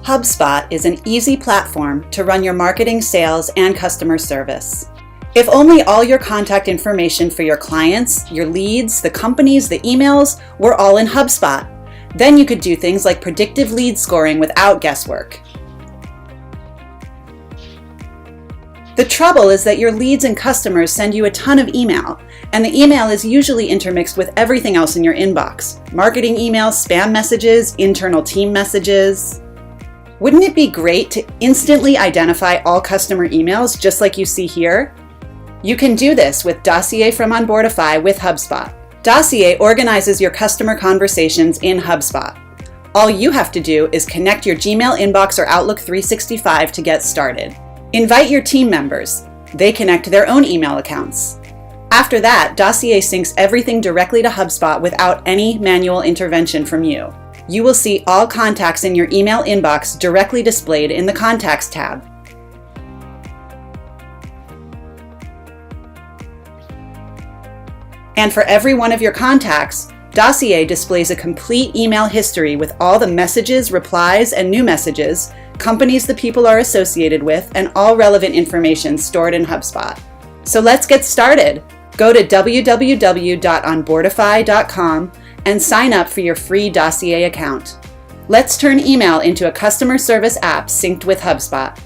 HubSpot is an easy platform to run your marketing, sales, and customer service. If only all your contact information for your clients, your leads, the companies, the emails were all in HubSpot, then you could do things like predictive lead scoring without guesswork. The trouble is that your leads and customers send you a ton of email, and the email is usually intermixed with everything else in your inbox: marketing emails, spam messages, internal team messages. Wouldn't it be great to instantly identify all customer emails just like you see here? You can do this with Dossier from Onboardify with HubSpot. Dossier organizes your customer conversations in HubSpot. All you have to do is connect your Gmail inbox or Outlook 365 to get started. Invite your team members. They connect their own email accounts. After that, Dossier syncs everything directly to HubSpot without any manual intervention from you. You will see all contacts in your email inbox directly displayed in the Contacts tab. And for every one of your contacts, Dossier displays a complete email history with all the messages, replies, and new messages, companies the people are associated with, and all relevant information stored in HubSpot. So let's get started. Go to www.onboardify.com and sign up for your free Dossier account. Let's turn email into a customer service app synced with HubSpot.